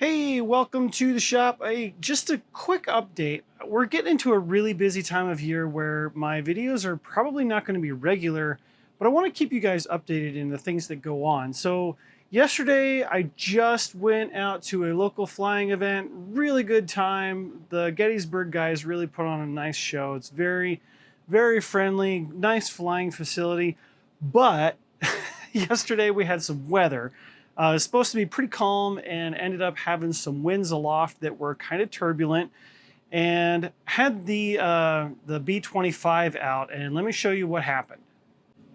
Hey, welcome to the shop. Just a quick update. We're getting into a really busy time of year where my videos are probably not going to be regular, but I want to keep you guys updated in the things that go on. So yesterday I just went out to a local flying event. Really good time. The Gettysburg guys really put on a nice show. It's very friendly, nice flying facility. But yesterday we had some weather. It was supposed to be pretty calm and ended up having some winds aloft that were kind of turbulent, and had the B-25 out. And let me show you what happened.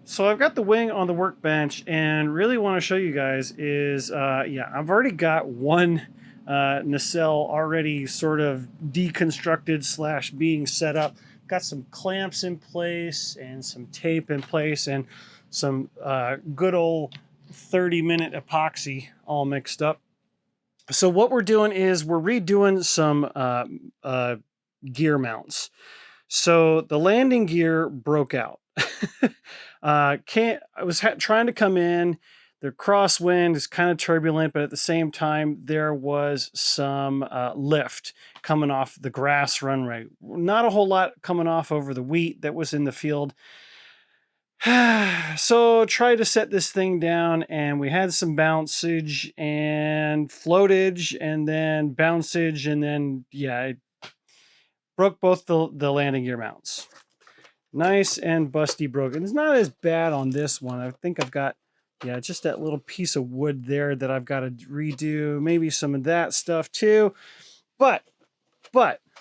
So I've got the wing on the workbench, and really want to show you guys is, yeah, I've already got one nacelle already sort of deconstructed slash being set up. Got some clamps in place and some tape in place and some good old 30-minute epoxy all mixed up. So what we're doing is we're redoing some gear mounts. So the landing gear broke out. I was trying to come in. The crosswind is kind of turbulent, but at the same time, there was some lift coming off the grass runway. Not a whole lot coming off over the wheat that was in the field. So tried to set this thing down, and we had some bouncage and floatage and then bouncage, and then yeah, it broke both the landing gear mounts. Nice and busty broken. It's not as bad on this one. I think I've got, yeah, just that little piece of wood there that I've got to redo. Maybe some of that stuff too. But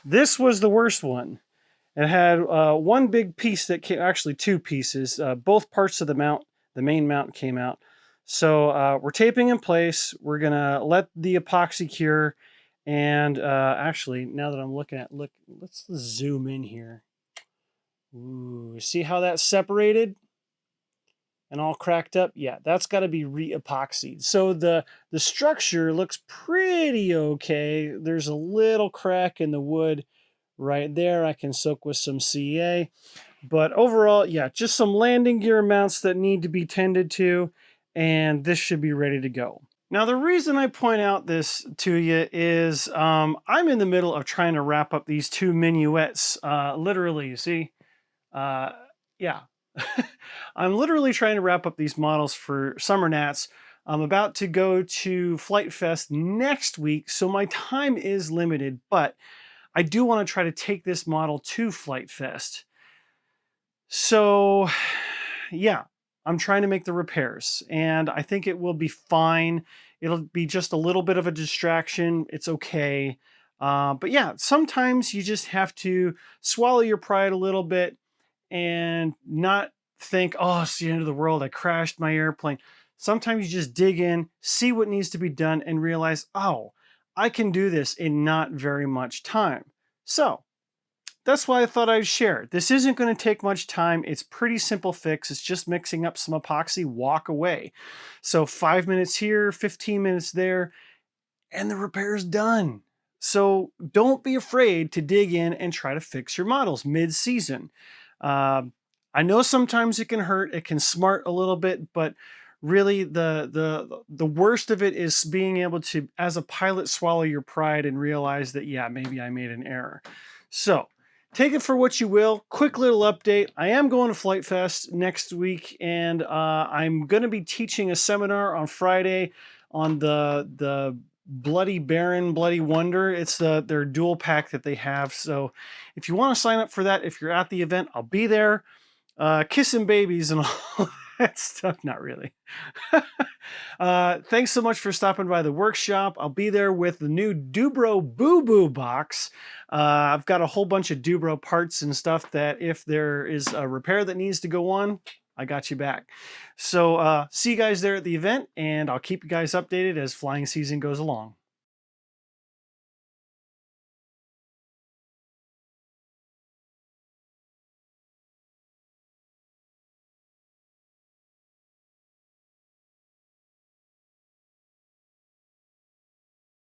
this was the worst one. It had one big piece that came, actually two pieces. Both parts of the mount, the main mount came out. So we're taping in place. We're gonna let the epoxy cure. And actually, now that I'm looking at, let's zoom in here. Ooh, see how that's separated and all cracked up? Yeah, that's got to be re-epoxied. So the structure looks pretty okay. There's a little crack in the wood right there. I can soak with some CA. But overall, yeah, just some landing gear mounts that need to be tended to, and this should be ready to go. Now, the reason I point out this to you is I'm in the middle of trying to wrap up these two minuets, literally, see? Yeah. I'm literally trying to wrap up these models for Summer Nats. I'm about to go to Flight Fest next week, so my time is limited, but I do want to try to take this model to Flight Fest. So, yeah, I'm trying to make the repairs, and I think it will be fine. It'll be just a little bit of a distraction. It's okay. But yeah, sometimes you just have to swallow your pride a little bit and not think, oh, it's the end of the world. I crashed my airplane. Sometimes you just dig in, see what needs to be done, and realize, oh, I can do this in not very much time. So that's why I thought I'd share. This isn't going to take much time. It's pretty simple fix. It's just mixing up some epoxy, walk away. So 5 minutes here, 15 minutes there, and the repair's done. So don't be afraid to dig in and try to fix your models mid-season. I know sometimes it can hurt, it can smart a little bit, but really the worst of it is being able to, as a pilot, swallow your pride and realize that, yeah, maybe I made an error. So take it for what you will. Quick little update. I am going to Flight Fest next week, and I'm going to be teaching a seminar on Friday on the Bloody Baron, Bloody Wonder. It's their dual pack that they have. So if you want to sign up for that, if you're at the event, I'll be there. Kissing babies and all that stuff. Not really. Thanks so much for stopping by the workshop. I'll be there with the new Dubro Boo Boo box. I've got a whole bunch of Dubro parts and stuff that if there is a repair that needs to go on, I got you back. So see you guys there at the event, and I'll keep you guys updated as flying season goes along.